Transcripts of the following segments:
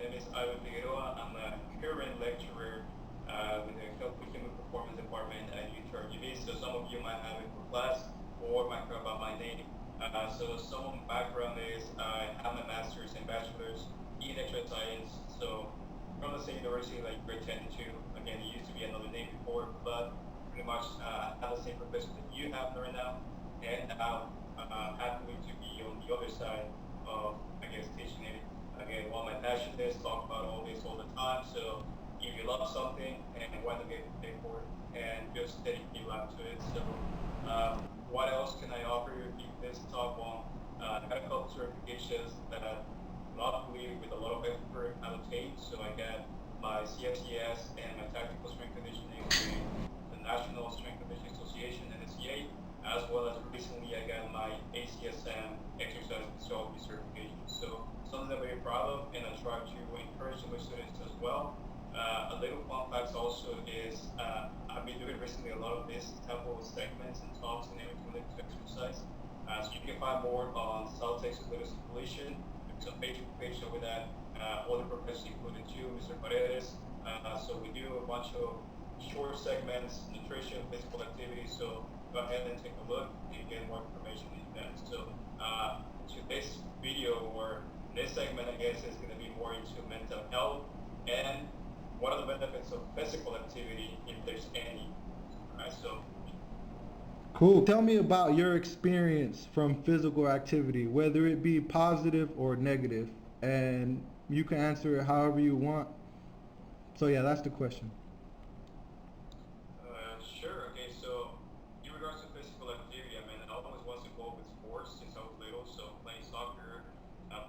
name is Ivan Figueroa. I'm a current lecturer with the Health Human Performance Department at UTRGV. So some of you might have it for class or might know about my name. So some of my background is I have my master's and bachelor's in exercise science. So from the same university like grade 10 and 2. Again, it used to be another name before, but pretty much have the same professor that you have right now. And now happily to be on the other side of, I guess, teaching it. Again, what my passion is, talk about all this all the time. So if you love something and want to get paid for it and just dedicate your life to it. So what else can I offer you in this talk on? I got a couple certifications that luckily with a lot of effort I obtained. So I got my CFCS and my tactical strength conditioning with the National Strength Conditioning Association, NSCA, as well as recently I got my ACSM exercise physiology certification. So something I'm very proud of, and I try to encourage my students as well. A little fun fact also is I've been doing recently a lot of this type of segments and talks and everything related to exercise. So you can find more on South Texas Literacy Coalition. There's a Facebook page over that. All the professors included too, Mr. Paredes. So we do a bunch of short segments, nutrition, physical activity. So go ahead and take a look and get more information in that. So today's video or this segment, I guess, is going to be more into mental health and what are the benefits of physical activity if there's any. All right, so Cool. Tell me about your experience from physical activity, whether it be positive or negative, and you can answer it however you want. So yeah, that's the question. Sure. Okay. So, in regards to physical activity, I mean, I always was involved with sports since I was little. So, playing soccer,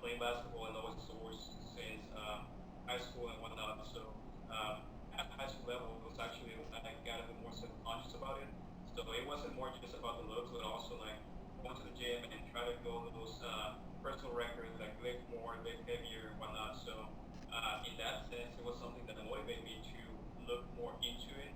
playing basketball, and always sports since high school and whatnot. So, at high school level, it was actually I got a bit more self-conscious about it. So it wasn't more just about the looks, but also like going to the gym and try to go those personal records, like lift more, lift heavier, and whatnot. So in that sense, it was something that motivated me to look more into it,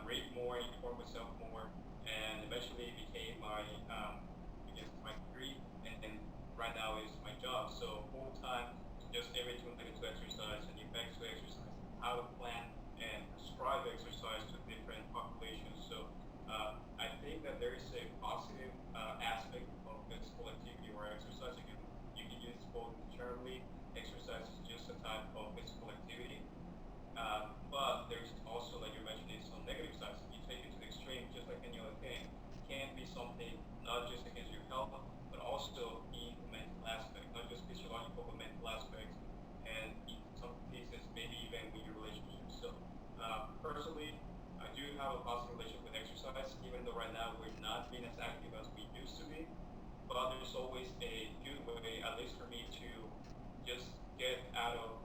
read more, inform myself more, and eventually it became my, I guess, my degree, and then right now is my job. So full time, just everything related to exercise and the effects of exercise, how to plan and prescribe exercise to different populations. So I think that there is a positive aspect of physical activity or exercise. You can use both internally. Exercise is just a type of physical activity. But there's also, like you mentioned, some negative sides. If you take it to the extreme, just like any other thing, it can be something not just against your health, but also in the mental aspect, not just physiological, but mental aspects. And in some cases, maybe even with your relationships. So personally, I do have a positive relationship with exercise, even though right now we're not being as active as we used to be. But there's always a good way, at least for me, to just get out of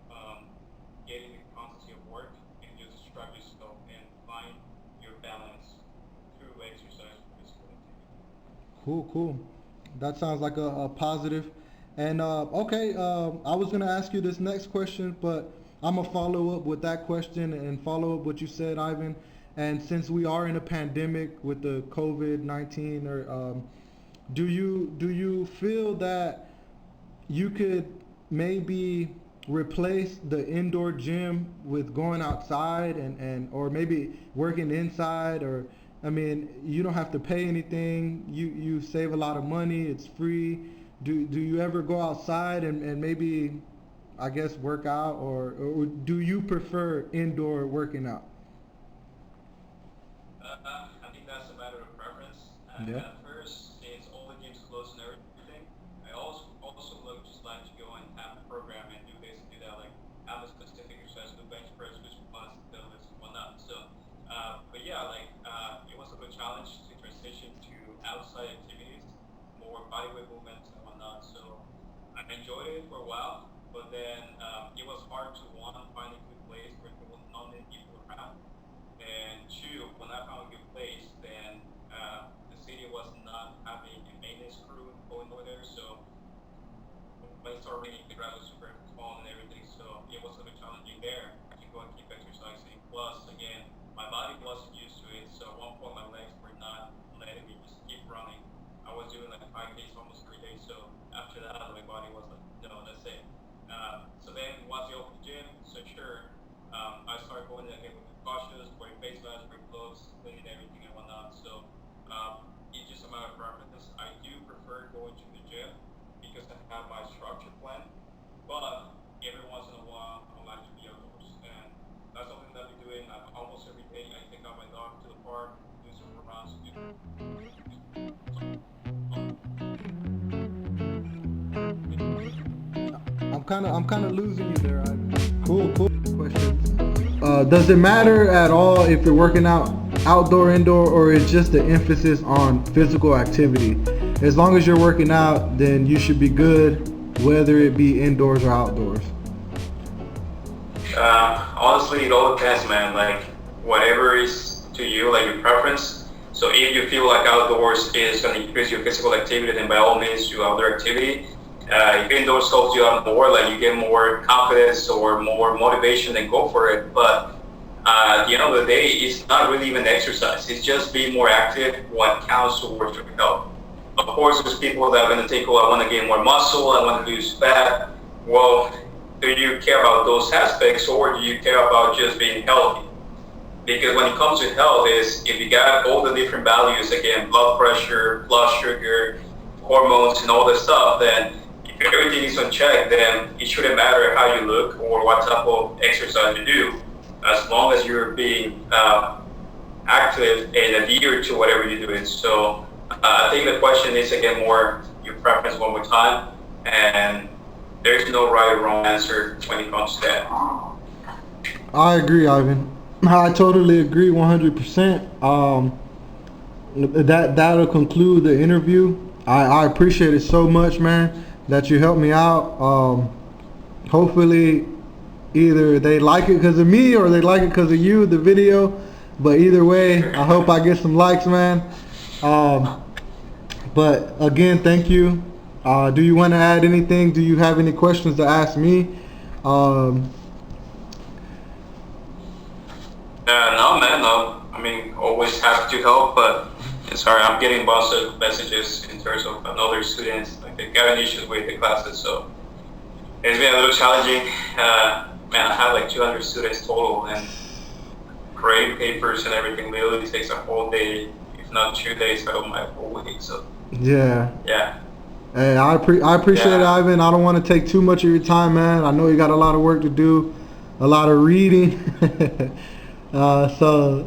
getting the constancy of work and just strive yourself and find your balance through exercise and physical activity. Cool, cool. That sounds like a positive. And okay, I was gonna ask you this next question, but I'm gonna follow up with that question and follow up what you said, Ivan. And since we are in a pandemic with the COVID-19, or do you feel that you could maybe replace the indoor gym with going outside and or maybe working inside? Or I mean, you don't have to pay anything, you save a lot of money, it's free. Do you ever go outside and maybe, I guess, work out, or do you prefer indoor working out? I think that's a matter of preference. Yeah. At first, since all the gyms closed and everything, I also look just like to go and have a program and do this and do that, like have a specific exercise, do bench press, which was deadlifts and whatnot. So, but yeah, like it was a good challenge to transition to outside activities, more bodyweight movements and whatnot. So I enjoyed it for a while, but then it was hard to one find a good place where there was not many people around. And two, when I found a good place, then the city was not having a maintenance crew going over there. So when it started raining, the ground was super small and everything. So it was a bit challenging there to go and keep exercising. Plus, again, my body wasn't used to it. So at one point, my legs were not letting me just keep running. I was doing like 5 days almost every day. So after that, my body was like, no, that's it. I'm kind of losing you there. Cool, cool. Questions. Does it matter at all if you're working out outdoor, indoor, or is just the emphasis on physical activity? As long as you're working out, then you should be good, whether it be indoors or outdoors. Honestly, it all depends, man. Like whatever is to you, like your preference. So if you feel like outdoors is going to increase your physical activity, then by all means do outdoor activity. If indoors helps you out more, like you get more confidence or more motivation, then go for it. But at the end of the day, it's not really even exercise. It's just being more active. What counts towards your health. Of course, there's people that are going to think, oh, I want to gain more muscle, I want to lose fat. Well, do you care about those aspects or do you care about just being healthy? Because when it comes to health is if you got all the different values, again, blood pressure, blood sugar, hormones and all this stuff, then if everything is on check, then it shouldn't matter how you look or what type of exercise you do, as long as you're being active and adhere to whatever you're doing. So I think the question is again more your preference one more time, and there's no right or wrong answer when it comes to that. I agree, Ivan. I totally agree 100%. That'll conclude the interview. I appreciate it so much, man, that you helped me out. Hopefully, either they like it because of me or they like it because of you, the video. But either way, I hope I get some likes, man. But again, thank you. Do you want to add anything? Do you have any questions to ask me? No, man, no. I mean, always happy to help, but sorry, I'm getting a bunch of messages in terms of another students, like they got issues with the classes, so it's been a little challenging. Man, I have like 200 students total, and grading papers and everything literally takes a whole day, if not 2 days out of my whole week. So Yeah. yeah, Hey, I appreciate it, yeah, Ivan. I don't want to take too much of your time, man. I know you got a lot of work to do, a lot of reading. yeah,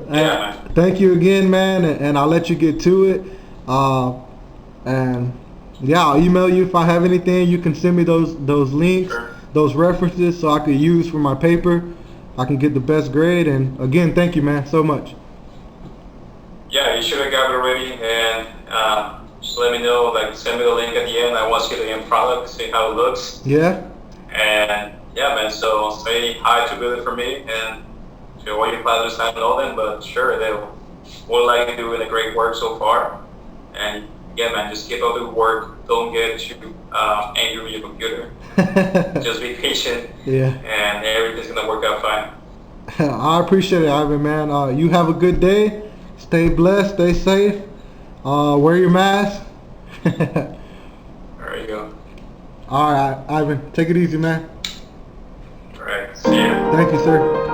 man. Thank you again, man, and I'll let you get to it. And yeah, I'll email you if I have anything. You can send me those links, Sure. those references, so I could use for my paper. I can get the best grade. And again, thank you, man, so much. Yeah, you should have got it already, and just let me know. Like, send me the link at the end. I want to see the end product, see how it looks, Yeah. and yeah, man. So say hi to Billy for me, and to all your classes, I know them, but sure, they will like doing a great work so far. And yeah, man, just keep up the work. Don't get too angry with your computer. Just be patient, Yeah. and everything's gonna work out fine. I appreciate it, Ivan, man. You have a good day. Stay blessed. Stay safe. Wear your mask. There you go. All right, Ivan. Take it easy, man. All right. See ya. Thank you, sir.